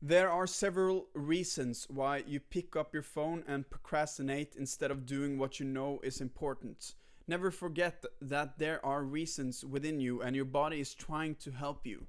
There are several reasons why you pick up your phone and procrastinate instead of doing what you know is important. Never forget that there are reasons within you and your body is trying to help you.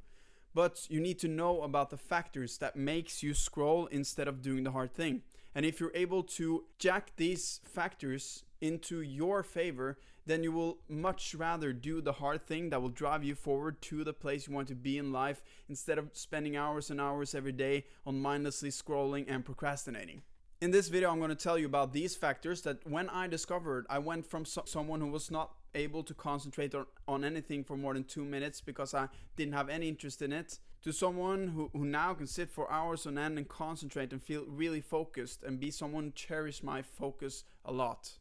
But you need to know about the factors that makes you scroll instead of doing the hard thing. And if you're able to jack these factors into your favor, then you will much rather do the hard thing that will drive you forward to the place you want to be in life instead of spending hours and hours every day on mindlessly scrolling and procrastinating. In this video, I'm going to tell you about these factors that when I discovered, I went from someone who was not able to concentrate on anything for more than 2 minutes because I didn't have any interest in it, to someone who now can sit for hours on end and concentrate and feel really focused and be someone who cherish my focus a lot.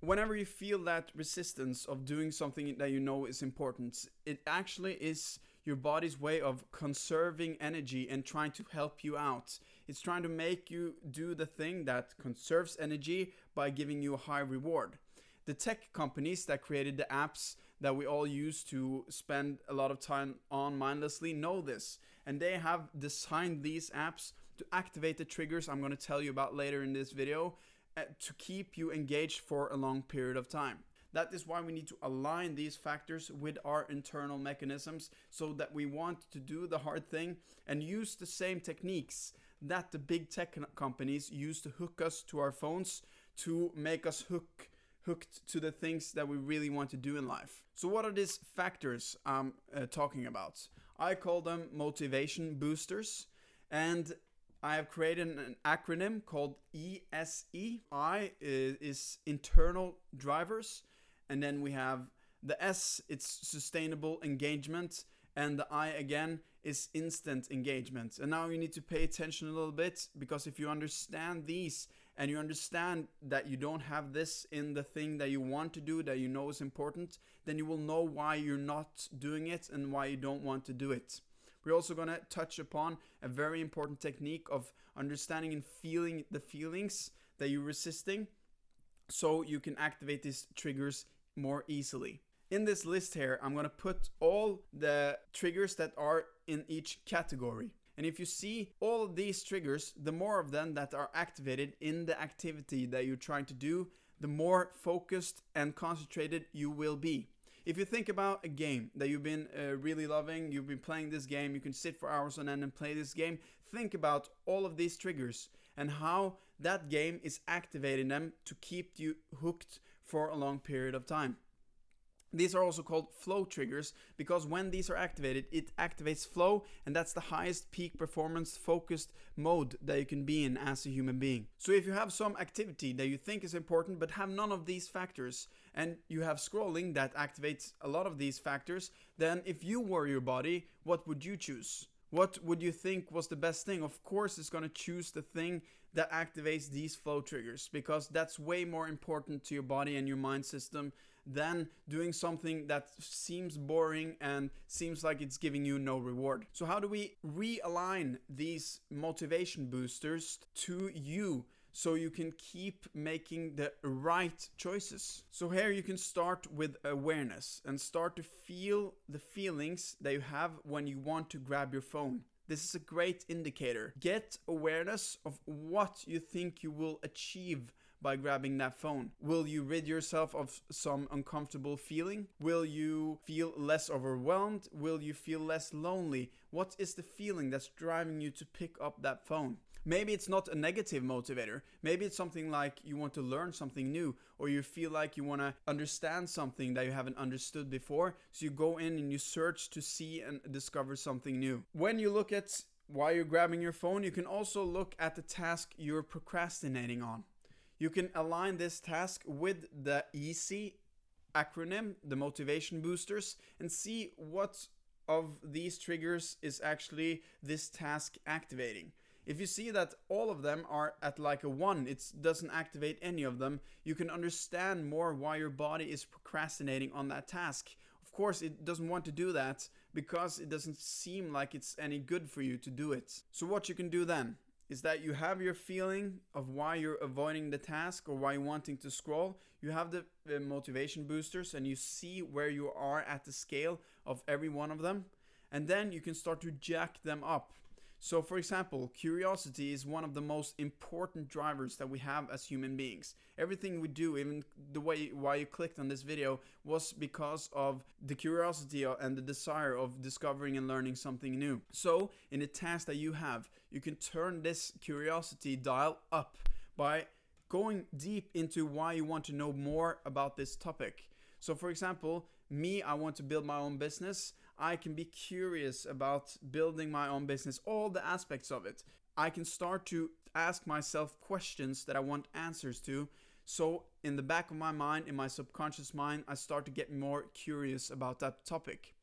Whenever you feel that resistance of doing something that you know is important, it actually is your body's way of conserving energy and trying to help you out. It's trying to make you do the thing that conserves energy by giving you a high reward. The tech companies that created the apps that we all use to spend a lot of time on mindlessly know this, and they have designed these apps to activate the triggers I'm going to tell you about later in this video, to keep you engaged for a long period of time. That is why we need to align these factors with our internal mechanisms so that we want to do the hard thing and use the same techniques that the big tech companies use to hook us to our phones to make us hooked to the things that we really want to do in life. So what are these factors I'm talking about? I call them motivation boosters, and I have created an acronym called ESE. I is internal drivers, and then we have the S, it's sustainable engagement, and the I again is instant engagement. And now you need to pay attention a little bit, because if you understand these and you understand that you don't have this in the thing that you want to do, that you know is important, then you will know why you're not doing it and why you don't want to do it. We're also going to touch upon a very important technique of understanding and feeling the feelings that you're resisting so you can activate these triggers more easily. In this list here, I'm going to put all the triggers that are in each category. And if you see all of these triggers, the more of them that are activated in the activity that you're trying to do, the more focused and concentrated you will be. If you think about a game that you've been really loving, you've been playing this game, you can sit for hours on end and play this game, think about all of these triggers and how that game is activating them to keep you hooked for a long period of time. These are also called flow triggers because when these are activated, it activates flow, and that's the highest peak performance focused mode that you can be in as a human being. So if you have some activity that you think is important but have none of these factors, and you have scrolling that activates a lot of these factors, then if you were your body, what would you choose? What would you think was the best thing? Of course, it's going to choose the thing that activates these flow triggers, because that's way more important to your body and your mind system than doing something that seems boring and seems like it's giving you no reward. So how do we realign these motivation boosters to you so you can keep making the right choices? So here you can start with awareness and start to feel the feelings that you have when you want to grab your phone. This is a great indicator. Get awareness of what you think you will achieve by grabbing that phone. Will you rid yourself of some uncomfortable feeling? Will you feel less overwhelmed? Will you feel less lonely? What is the feeling that's driving you to pick up that phone? Maybe it's not a negative motivator. Maybe it's something like you want to learn something new, or you feel like you want to understand something that you haven't understood before. So you go in and you search to see and discover something new. When you look at why you're grabbing your phone, you can also look at the task you're procrastinating on. You can align this task with the EC acronym, the motivation boosters, and see what of these triggers is actually this task activating. If you see that all of them are at like a 1, it doesn't activate any of them, you can understand more why your body is procrastinating on that task. Of course, it doesn't want to do that because it doesn't seem like it's any good for you to do it. So what you can do then is that you have your feeling of why you're avoiding the task or why you're wanting to scroll. You have the motivation boosters and you see where you are at the scale of every one of them. And then you can start to jack them up. So, for example, curiosity is one of the most important drivers that we have as human beings. Everything we do, even the way why you clicked on this video, was because of the curiosity and the desire of discovering and learning something new. So, in a task that you have, you can turn this curiosity dial up by going deep into why you want to know more about this topic. So, for example, I want to build my own business. I can be curious about building my own business, all the aspects of it. I can start to ask myself questions that I want answers to. So in the back of my mind, in my subconscious mind, I start to get more curious about that topic.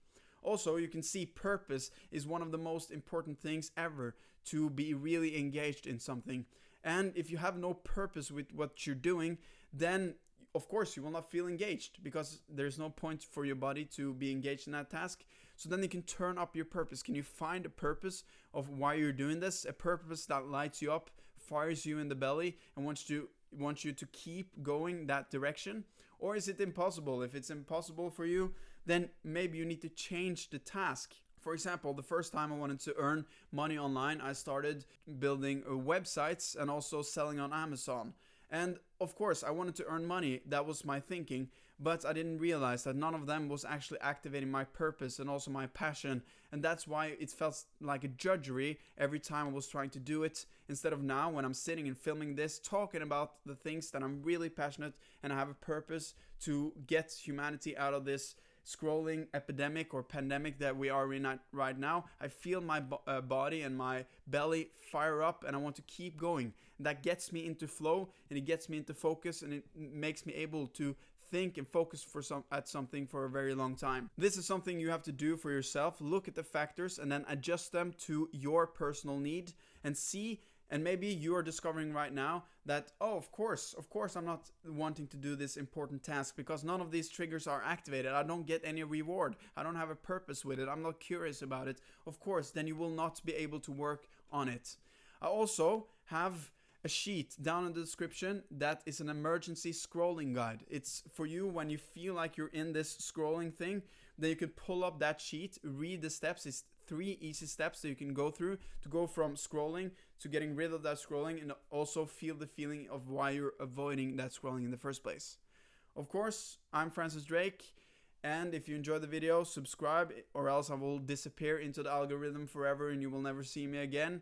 Also, you can see purpose is one of the most important things ever to be really engaged in something. And if you have no purpose with what you're doing, then of course you will not feel engaged, because there's no point for your body to be engaged in that task. So then you can turn up your purpose. Can you find a purpose of why you're doing this? A purpose that lights you up, fires you in the belly, and wants you to keep going that direction? Or is it impossible? If it's impossible for you, then maybe you need to change the task. For example, the first time I wanted to earn money online, I started building websites and also selling on Amazon. And of course, I wanted to earn money. That was my thinking. But I didn't realize that none of them was actually activating my purpose and also my passion. And that's why it felt like a drudgery every time I was trying to do it. Instead of now, when I'm sitting and filming this, talking about the things that I'm really passionate and I have a purpose to get humanity out of this scrolling epidemic or pandemic that we are in right now. I feel my body and my belly fire up, and I want to keep going. And that gets me into flow, and it gets me into focus, and it makes me able to think and focus at something for a very long time. This is something you have to do for yourself. Look at the factors and then adjust them to your personal need and see. And maybe you are discovering right now that, oh, of course, I'm not wanting to do this important task because none of these triggers are activated. I don't get any reward. I don't have a purpose with it. I'm not curious about it. Of course, then you will not be able to work on it. I also have a sheet down in the description that is an emergency scrolling guide. It's for you when you feel like you're in this scrolling thing. Then you can pull up that sheet, read the steps. It's 3 easy steps that you can go through to go from scrolling to getting rid of that scrolling, and also feel the feeling of why you're avoiding that scrolling in the first place. Of course, I'm Francis Drake, and if you enjoyed the video, subscribe, or else I will disappear into the algorithm forever and you will never see me again.